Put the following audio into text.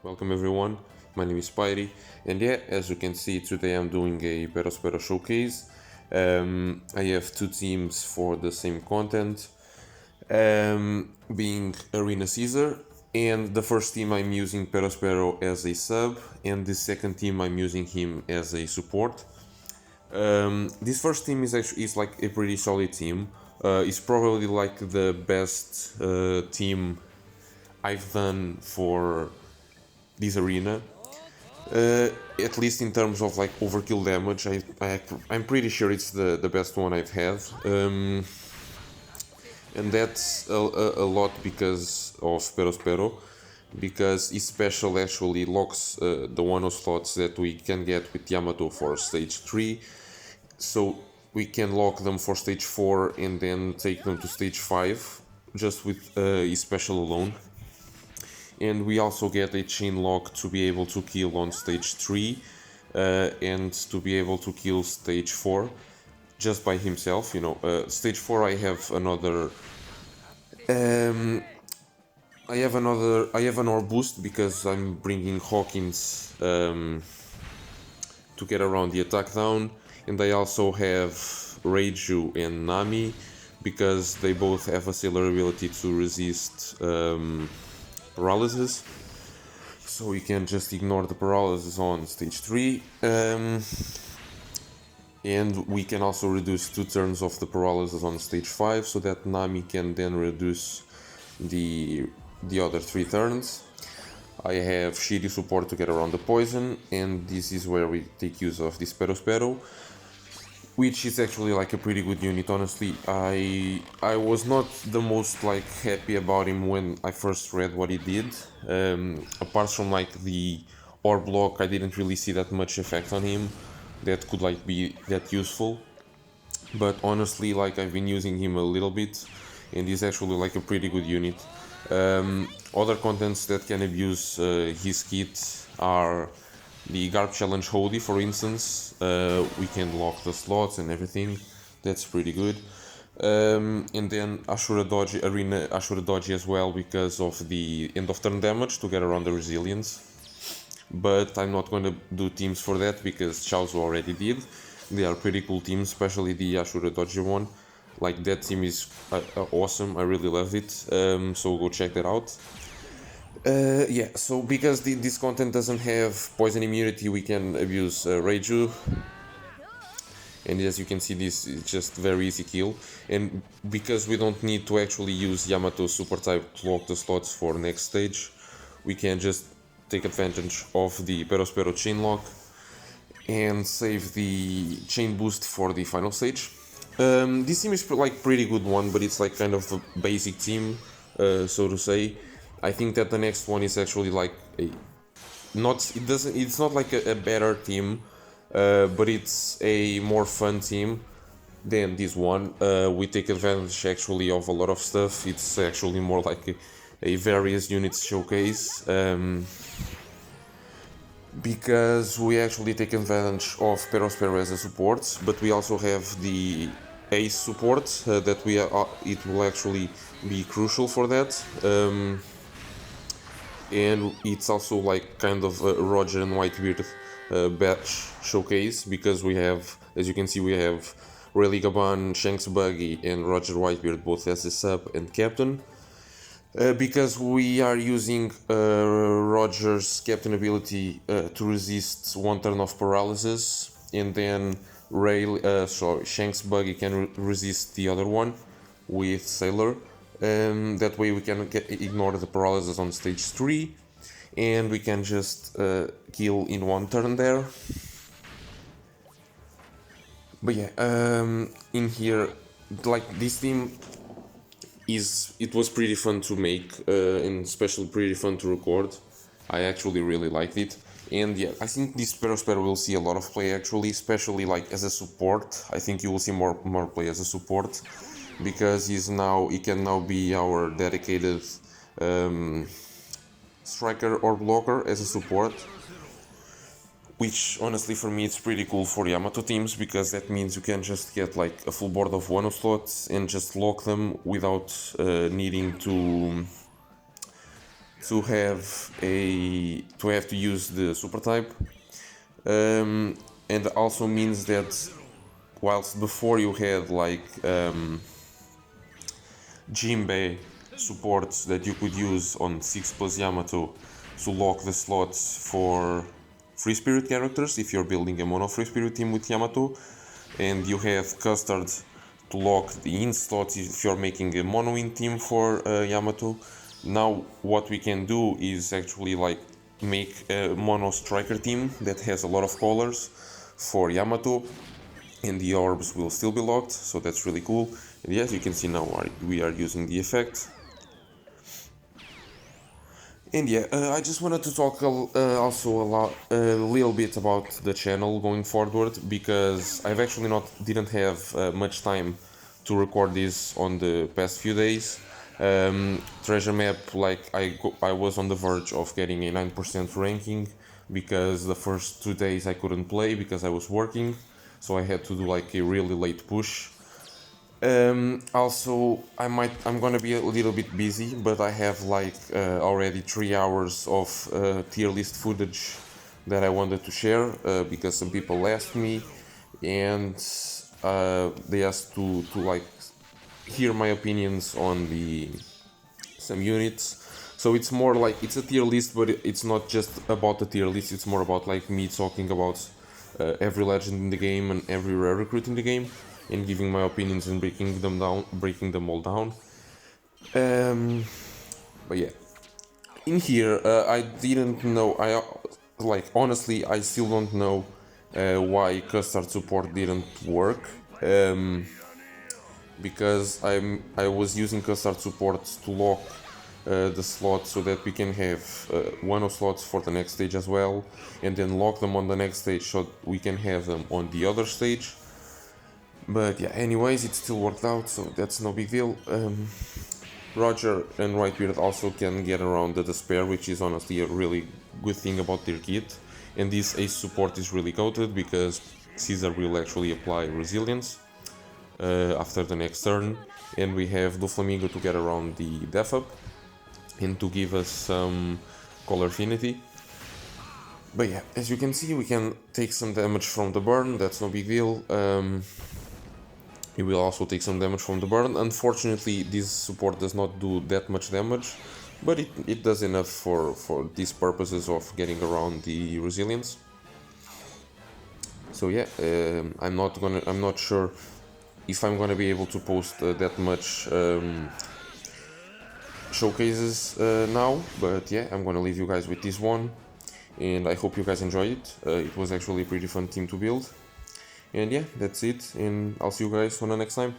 Welcome everyone, my name is Spidey, and yeah, as you can see, today I'm doing a Perospero showcase. I have two teams for the same content, being Arena Caesar, and the first team I'm using Perospero as a sub, and the second team I'm using him as a support. This first team is like a pretty solid team. It's probably like the best team I've done for this arena, at least in terms of like overkill damage. I'm pretty sure it's the best one I've had, and that's a lot because of Perospero, because his special actually locks the one of slots that we can get with Yamato for stage 3, so we can lock them for stage 4 and then take them to stage 5 just with his special alone. And we also get a chain lock to be able to kill on stage 3 and to be able to kill stage 4 just by himself. Stage 4 I have another I have an orb boost because I'm bringing Hawkins to get around the attack down, and I also have Reiju and Nami because they both have a similar ability to resist paralysis, so we can just ignore the paralysis on stage 3, and we can also reduce 2 turns of the paralysis on stage 5 so that Nami can then reduce the other 3 turns. I have Shiri support to get around the poison, and this is where we take use of this Perospero, which is actually like a pretty good unit. Honestly, I was not the most like happy about him when I first read what he did. Apart from like the orb block, I didn't really see that much effect on him that could like be that useful. But honestly, like I've been using him a little bit, and he's actually like a pretty good unit. Other contents that can abuse his kit are the Garb Challenge Holy, for instance. We can lock the slots and everything. That's pretty good. And then Arena Ashura Dodge as well because of the end of turn damage to get around the resilience. But I'm not going to do teams for that because Chaozu already did. They are pretty cool teams, especially the Ashura Dodge one. Like that team is awesome. I really love it. So go check that out. Yeah, so because this content doesn't have poison immunity, we can abuse Reiju, and as you can see, this is just very easy kill. And because we don't need to actually use Yamato super type to lock the slots for next stage, we can just take advantage of the Perospero chain lock and save the chain boost for the final stage. This team is like pretty good one, but it's like kind of a basic team, so to say. I think that the next one is actually like it's not like a better team, but it's a more fun team than this one. We take advantage actually of a lot of stuff. It's actually more like a various units showcase, because we actually take advantage of Perospero as a support, but we also have the ace support that it will actually be crucial for that. And it's also like kind of a Roger and Whitebeard batch showcase, because we have, as you can see, we have Rayleigh Gaban, Shanks Buggy, and Roger Whitebeard both as a sub and captain. Because we are using Roger's captain ability to resist 1 turn of paralysis, and then Shanks Buggy can resist the other one with Sailor. That way we can ignore the paralysis on stage 3, and we can just kill in 1 turn there. But yeah, in here, like this team it was pretty fun to make, and especially pretty fun to record. I actually really liked it. And yeah, I think this Perospero will see a lot of play actually, especially like as a support. I think you will see more play as a support, because he can now be our dedicated striker or blocker as a support, which honestly for me it's pretty cool for Yamato teams, because that means you can just get like a full board of one slots and just lock them without needing to to have to use the super type, and also means that whilst before you had like Jinbei supports that you could use on 6+ Yamato to lock the slots for free spirit characters if you're building a mono free spirit team with Yamato, and you have Custard to lock the in slots if you're making a mono in team for Yamato. Now what we can do is actually like make a mono striker team that has a lot of colors for Yamato, and the orbs will still be locked, so that's really cool. And yes, you can see now we are using the effect. And yeah, I just wanted to talk also a little bit about the channel going forward, because I've actually didn't have much time to record this on the past few days. Treasure map, like I was on the verge of getting a 9% ranking, because the first 2 days I couldn't play because I was working, so I had to do like a really late push. Also, I'm gonna be a little bit busy, but I have like already 3 hours of tier list footage that I wanted to share, because some people asked me, and they asked to like hear my opinions on some units. So it's more like it's a tier list, but it's not just about the tier list. It's more about like me talking about every legend in the game and every rare recruit in the game, and giving my opinions and breaking them all down. But yeah, in here I didn't know. Honestly, I still don't know why Custard support didn't work. Because I was using Custard support to lock the slots so that we can have one of slots for the next stage as well, and then lock them on the next stage so we can have them on the other stage. But yeah, anyways, it still worked out, so that's no big deal. Roger and Whitebeard also can get around the despair, which is honestly a really good thing about their kit. And this ace support is really goated because Caesar will actually apply resilience after the next turn, and we have Doflamingo to get around the def up and to give us some color affinity. But yeah, as you can see, we can take some damage from the burn, that's no big deal. He will also take some damage from the burn. Unfortunately, this support does not do that much damage, but it does enough for these purposes of getting around the resilience. So yeah, I'm not sure if I'm gonna be able to post that much showcases now, but yeah, I'm gonna leave you guys with this one, and I hope you guys enjoy it. It was actually a pretty fun team to build. And yeah, that's it, and I'll see you guys on the next time.